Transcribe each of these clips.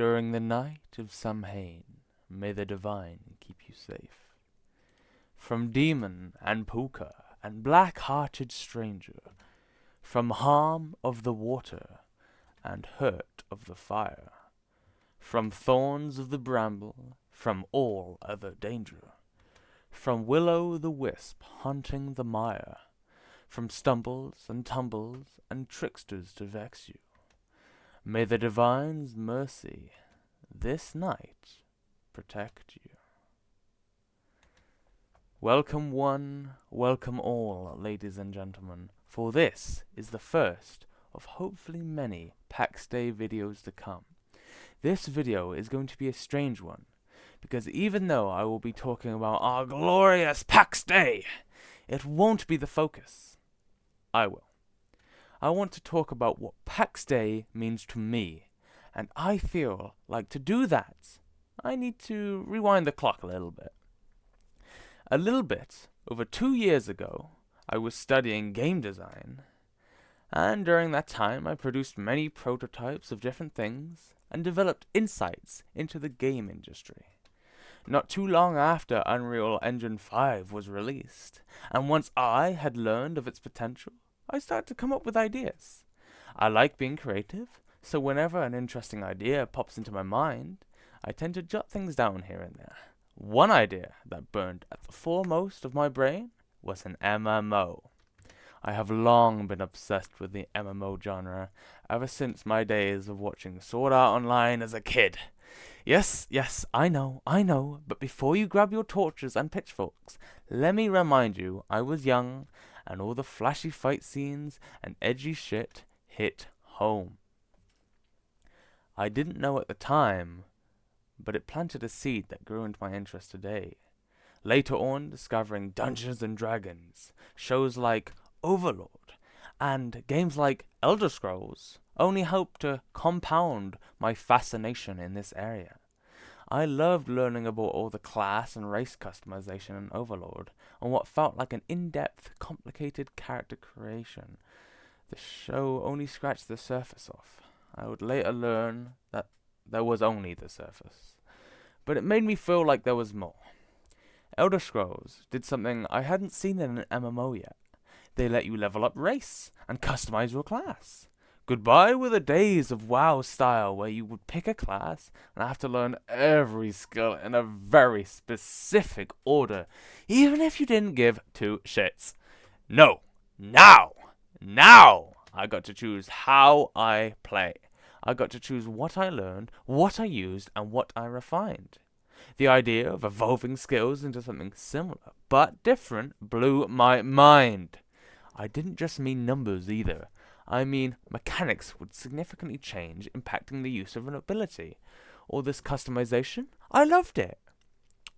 during the night of Samhain, may the divine keep you safe. From demon and puka and black-hearted stranger, from harm of the water and hurt of the fire, from thorns of the bramble, from all other danger, from will-o'-the-wisp haunting the mire, from stumbles and tumbles and tricksters to vex you, may the divine's mercy this night protect you. Welcome one, welcome all, ladies and gentlemen, for this is the first of hopefully many Pax Dei videos to come. This video is going to be a strange one, because even though I will be talking about our glorious Pax Dei, it won't be the focus. I will. I want to talk about what Pax Dei means to me, and I feel like to do that, I need to rewind the clock a little bit. A little bit over 2 years ago, I was studying game design, and during that time I produced many prototypes of different things and developed insights into the game industry. Not too long after Unreal Engine 5 was released, and once I had learned of its potential, I started to come up with ideas. I like being creative, so whenever an interesting idea pops into my mind, I tend to jot things down here and there. One idea that burned at the foremost of my brain was an MMO. I have long been obsessed with the MMO genre, ever since my days of watching Sword Art Online as a kid. Yes, I know, but before you grab your torches and pitchforks, let me remind you I was young, and all the flashy fight scenes and edgy shit hit home. I didn't know at the time, but it planted a seed that grew into my interest today. Later on, discovering Dungeons and Dragons, shows like Overlord, and games like Elder Scrolls only helped to compound my fascination in this area. I loved learning about all the class and race customization in Overlord, and what felt like an in-depth, complicated character creation. The show only scratched the surface off. I would later learn that there was only the surface. But it made me feel like there was more. Elder Scrolls did something I hadn't seen in an MMO yet. They let you level up race and customize your class. Goodbye were the days of WoW style where you would pick a class and have to learn every skill in a very specific order, even if you didn't give two shits. No, now I got to choose how I play. I got to choose what I learned, what I used, and what I refined. The idea of evolving skills into something similar but different blew my mind. I didn't just mean numbers either. I mean mechanics would significantly change, impacting the use of an ability. All this customization, I loved it.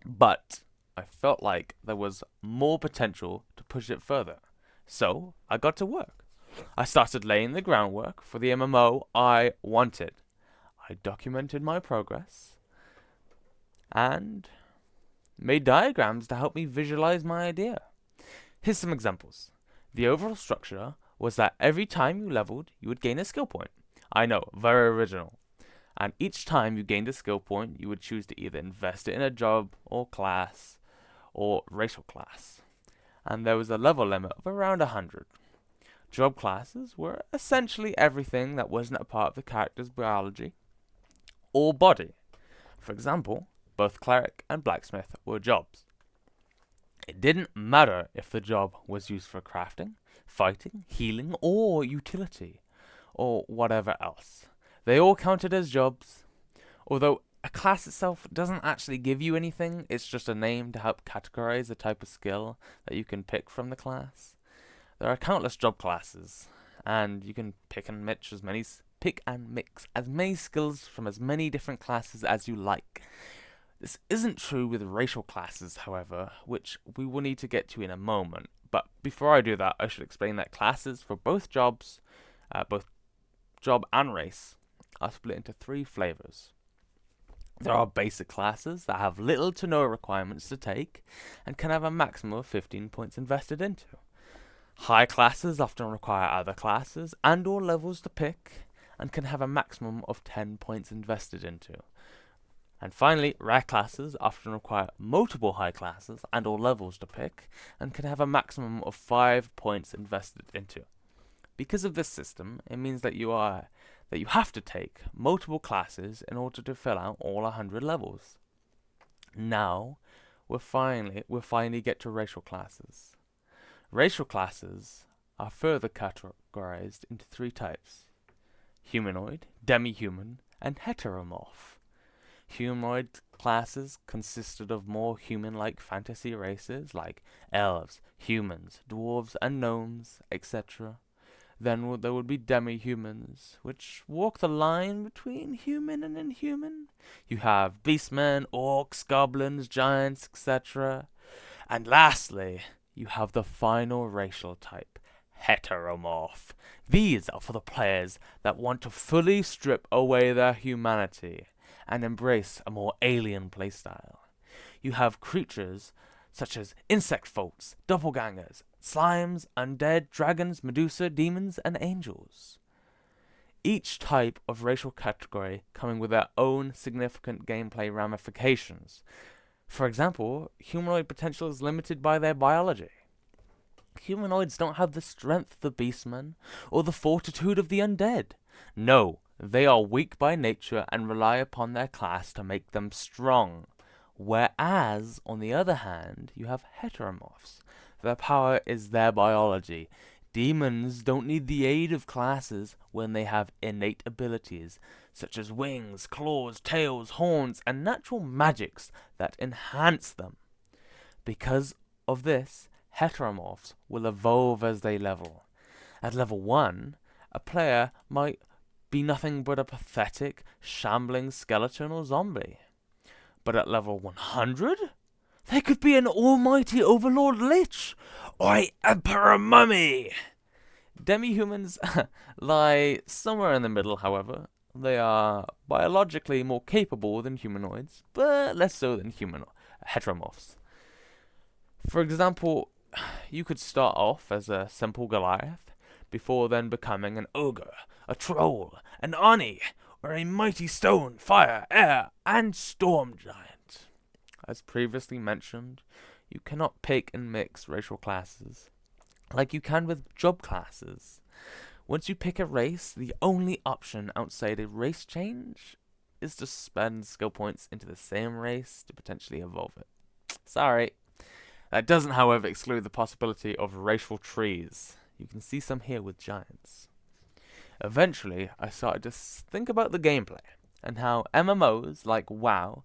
But I felt like there was more potential to push it further. So I got to work. I started laying the groundwork for the MMO I wanted. I documented my progress and made diagrams to help me visualize my idea. Here's some examples. The overall structure was that every time you leveled, you would gain a skill point. I know, very original. And each time you gained a skill point, you would choose to either invest it in a job or class or racial class. And there was a level limit of around 100. Job classes were essentially everything that wasn't a part of the character's biology or body. For example, both cleric and blacksmith were jobs. It didn't matter if the job was used for crafting, fighting, healing, or utility, or whatever else. They all counted as jobs. Although a class itself doesn't actually give you anything, it's just a name to help categorize the type of skill that you can pick from the class. There are countless job classes, and you can pick and mix as many skills from as many different classes as you like. This isn't true with racial classes, however, which we will need to get to in a moment. But before I do that, I should explain that classes for both jobs, both job and race, are split into 3 flavors. There are basic classes that have little to no requirements to take, and can have a maximum of 15 points invested into. High classes often require other classes and or levels to pick, and can have a maximum of 10 points invested into. And finally, rare classes often require multiple high classes and or levels to pick, and can have a maximum of 5 points invested into. Because of this system, it means that you have to take multiple classes in order to fill out all 100 levels. Now, we'll finally get to racial classes. Racial classes are further categorized into 3 types: humanoid, demi-human, and heteromorph. Humanoid classes consisted of more human-like fantasy races like elves, humans, dwarves, and gnomes, etc. Then there would be demi-humans, which walk the line between human and inhuman. You have beastmen, orcs, goblins, giants, etc. And lastly, you have the final racial type, heteromorph. These are for the players that want to fully strip away their humanity and embrace a more alien playstyle. You have creatures such as insect folks, doppelgangers, slimes, undead, dragons, Medusa, demons, and angels. Each type of racial category coming with their own significant gameplay ramifications. For example, humanoid potential is limited by their biology. Humanoids don't have the strength of the beastmen or the fortitude of the undead. No, they are weak by nature and rely upon their class to make them strong. Whereas, on the other hand, you have heteromorphs. Their power is their biology. Demons don't need the aid of classes when they have innate abilities, such as wings, claws, tails, horns, and natural magics that enhance them. Because of this, heteromorphs will evolve as they level. At level 1, a player might be nothing but a pathetic, shambling skeleton or zombie. But at level 100, they could be an almighty overlord lich, or a emperor mummy. Demi-humans lie somewhere in the middle, however. They are biologically more capable than humanoids, but less so than heteromorphs. For example, you could start off as a simple Goliath, before then becoming an ogre, a troll, an Oni, or a mighty stone, fire, air, and storm giant. As previously mentioned, you cannot pick and mix racial classes like you can with job classes. Once you pick a race, the only option outside a race change is to spend skill points into the same race to potentially evolve it. Sorry. That doesn't, however, exclude the possibility of racial trees. You can see some here with giants. Eventually, I started to think about the gameplay and how MMOs like WoW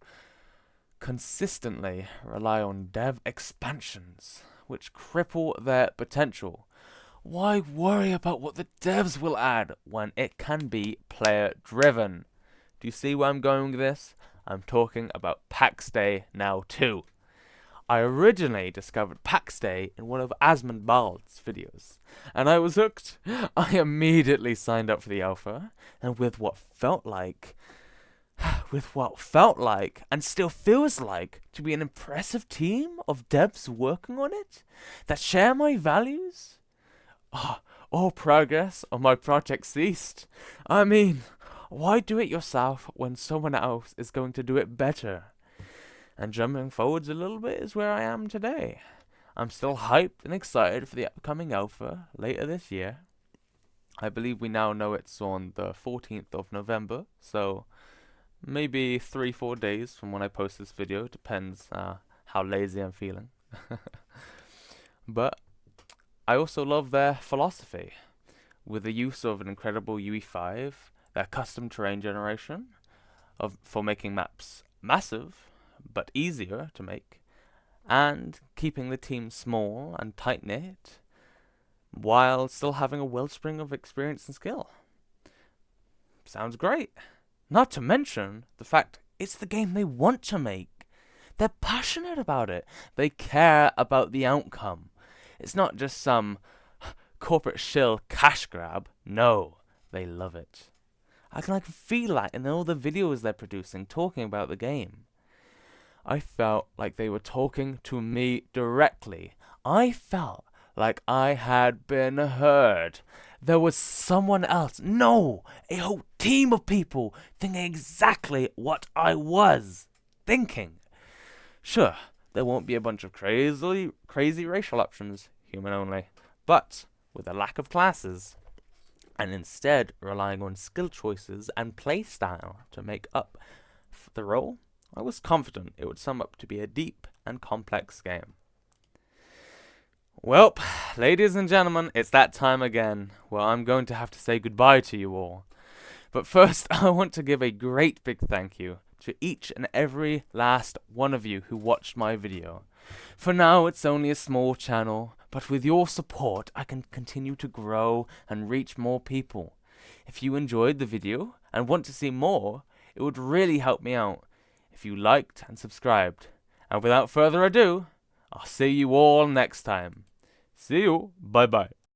consistently rely on dev expansions, which cripple their potential. Why worry about what the devs will add when it can be player-driven? Do you see where I'm going with this? I'm talking about Pax Dei now too. I originally discovered Pax Dei in one of Asmund Bald's videos, and I was hooked. I immediately signed up for the alpha, and with what felt like, and still feels like, to be an impressive team of devs working on it, that share my values, all progress on my project ceased. I mean, why do it yourself when someone else is going to do it better? And jumping forwards a little bit is where I am today. I'm still hyped and excited for the upcoming alpha later this year. I believe we now know it's on the 14th of November, so maybe 3-4 days from when I post this video. Depends how lazy I'm feeling. But I also love their philosophy, with the use of an incredible UE5, their custom terrain generation, for making maps massive, but easier to make, and keeping the team small and tight-knit, while still having a wellspring of experience and skill. Sounds great. Not to mention the fact it's the game they want to make. They're passionate about it. They care about the outcome. It's not just some corporate shill cash grab. No, they love it. I can feel that in all the videos they're producing talking about the game. I felt like they were talking to me directly. I felt like I had been heard. There was someone else, no, a whole team of people thinking exactly what I was thinking. Sure, there won't be a bunch of crazy racial options, human only, but with a lack of classes, and instead relying on skill choices and playstyle to make up for the role, I was confident it would sum up to be a deep and complex game. Well, ladies and gentlemen, it's that time again where I'm going to have to say goodbye to you all. But first, I want to give a great big thank you to each and every last one of you who watched my video. For now, it's only a small channel, but with your support, I can continue to grow and reach more people. If you enjoyed the video and want to see more, it would really help me out if you liked and subscribed. And without further ado, I'll see you all next time. See you. Bye bye.